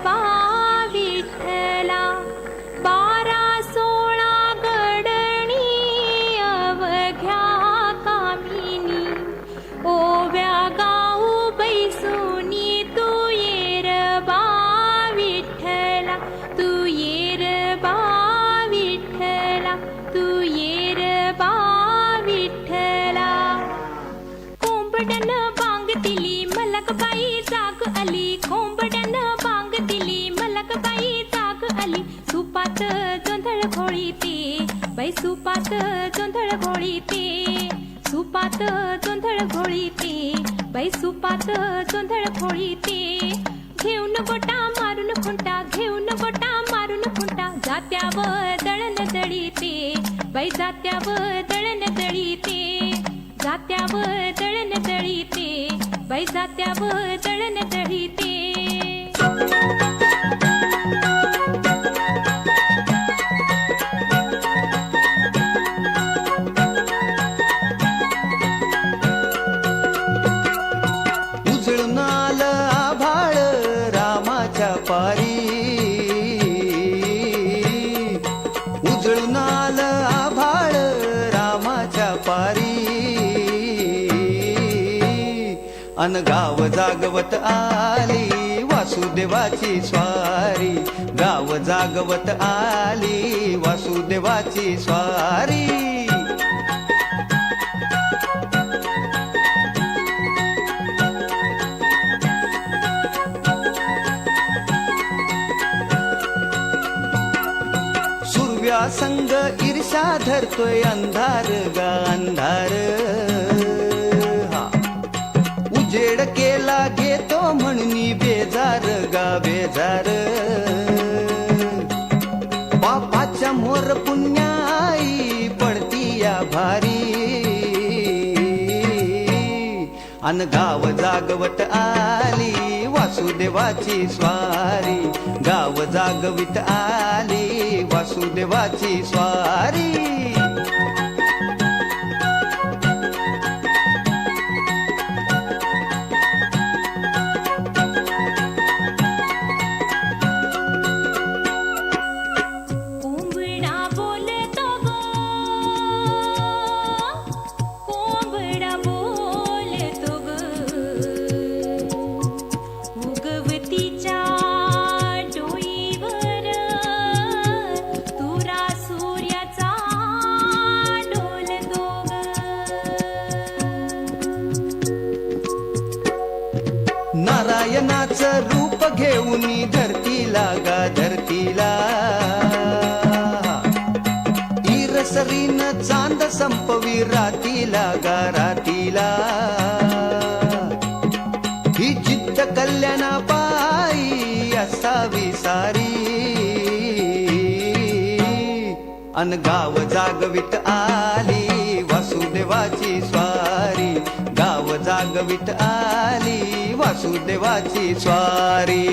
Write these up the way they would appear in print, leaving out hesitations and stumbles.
बा विठ्ठला 12-16 गडणी अवघ्या कामिनी ओव्या गाऊ बैसुनी तू येर बा विठ्ठला तू येर बा विठ्ठला तू येर बा विठ्ठला कोंबडन बांग दिली मलकबाई जाग आली कोंबड्यान बांग दिली मलकबाई जाग आली सुपात जोंधळ घोळीते बाई सुपात जोंधळ घोळीते सुपात जोंधळ घोळीते बाई सुपात जोंधळ घोळीते घेऊन गोटा मारून खुंटा घेऊन गोटा मारून खुंटा जात्यावर दळण दळीते बाई जात्यावर दळण दळीते जात्यावर दळण दळीते बाई जात्यावर दळण दळीते उजळून आलं आभाळ रामाच्या पारी उजळून आलं आभाळ रामाच्या पारी अन गाव जागवत आली वासुदेवाची स्वारी गाव जागवत आली वासुदेवाची स्वारी सुरव्या संग ईर्षा धरतोय अंधार गा अंधार उजेड केला घेतो म्हणून बेजार गा बेजार बापाच्या मोर पुण्याई पडती या भारी अन गाव जागवत आली वासुदेवाची स्वारी गाव जागवित आली वासुदेवाची स्वारी नारायणाचं रूप घेऊन धरतीला गा धरतीला ईरसरीन चांद संपवी रातीला गा रातीला ही जिद्द कल्याणा पायी असावी सारी अन गाव जागवित आली वासुदेवाची स्वारी गाव जागवित आली वासुदेवाची स्वारी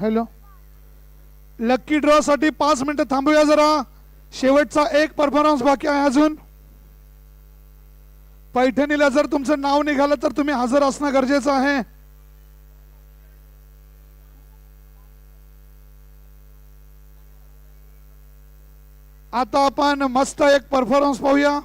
हॅलो लक्की ड्रॉ साठी 5 मिनिटं थांबूया जरा शेवटचा एक परफॉर्मन्स बाकी आहे अजून पैठणीला जर तुमचं नाव निघालं तर तुम्ही हजर असणं गरजेचं आहे आता आपण मस्त एक परफॉर्मन्स पाहूया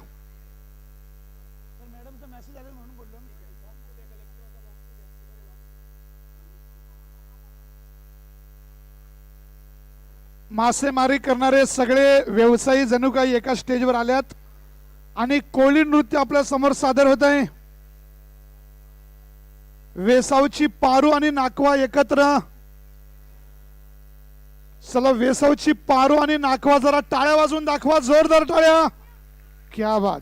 मासेमारी करणारे सगळे व्यवसायी जणू काही एका स्टेजवर आल्यात आणि कोळी नृत्य आपल्या समोर सादर होत आहे वेसावची पारू आणि नाकवा एकत्र चला वेसवची पारू आणि नाखवा जरा टाळ्या वाजून दाखवा, जोरदार टाळ्या. क्या बात.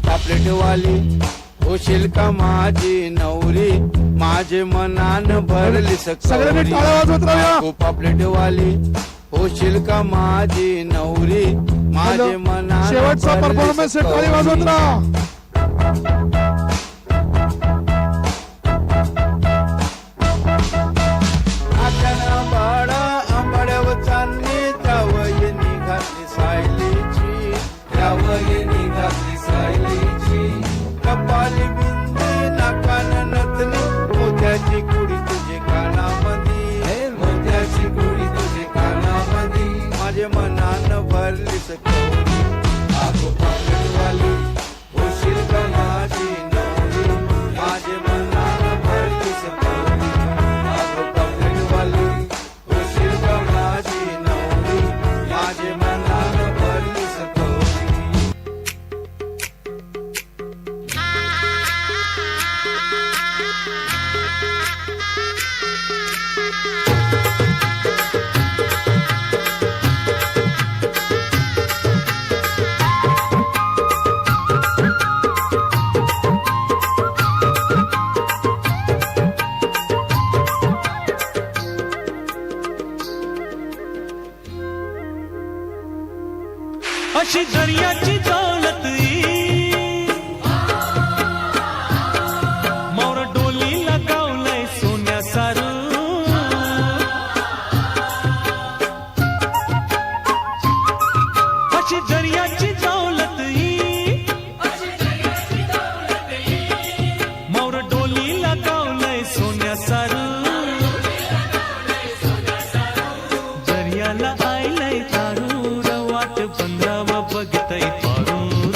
पापलेटवाली होशील का माझी नवरी, माझे मनान भरली सगळ्यांनी टाळ्या वाजवत राहूया. पापलेटवाली होशील का माझी नवरी, माझे मनान शेवटचा परफॉर्मन्स टाळी वाजवत राहा. आंबाड्यावर चांदणी जावई निघाली सायलीची, जावई निघाली सायलीची. कपाली बिंदी नाकान नथनी, मोत्याची कुडी तुझे कानामधी, मोत्याची कुडी तुझे कानामधी. माझे मनान भरली सकवली, आगो पापलेटवाली होशील का माझी नवरी, माझे मनान भरली सकवली. आगो पापलेटवाली होशील का माझी नवरी, माझे मनान भरली सकवली. अशी दर्याची दौलत मोर डोलीला गावलंय सोन्या सारू. अशी दर्याची दौलत मोर डोलीला गावलंय सोन्या सारू. दर्याला आयलंय तारू, रवाट बंधावा बघतय पारूर.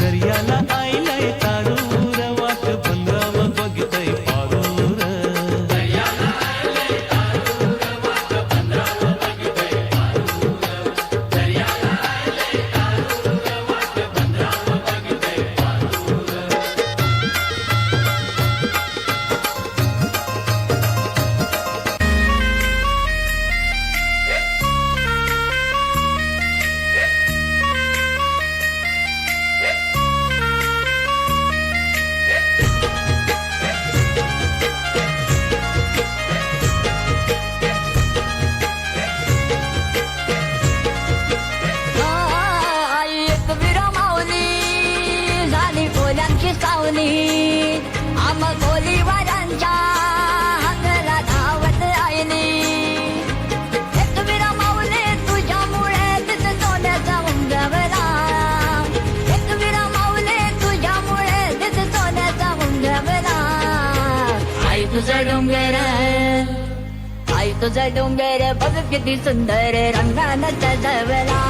दर्याला आयलंय तारू, रवाट बंधावा बघतय पारूर. एक विरमावली झाली कोल्यांची सावली, आम कोलीवारांच्या हातला धावत आयली. एक विरमावली तुझ्यामुळे तिथ सोन्याचा उंबरवला, एक विरमावली तुझ्यामुळे तिथ सोन्याचा उंबरवला. आई तुझं डोंगर, आई तुझं डोंगर बघ किती सुंदर रंगानं सजवला.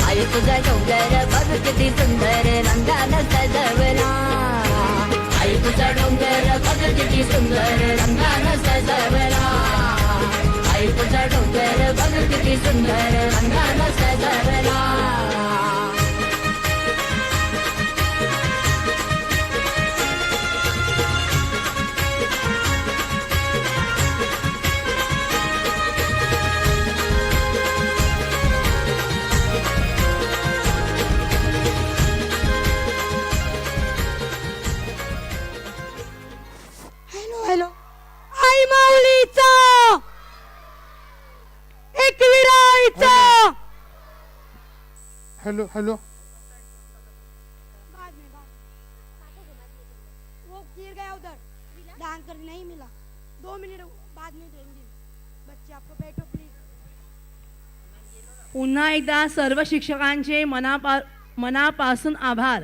आई तुझं डोंगर बघ किती सुंदर रंगानं सजवला. आई तुझं डोंगर बघ किती सुंदर रंगानं सजवला. आई तुझं डोंगर बघ किती सुंदर रंगानं सजवला. हेलो हेलो बाद में वो गिर गया उधर डांस कर नहीं मिला 2 मिनट बाद में देंगे बच्चे आपको बैठो प्लीज पुन्हा एकदा सर्व शिक्षकांचे मनापासून आभार.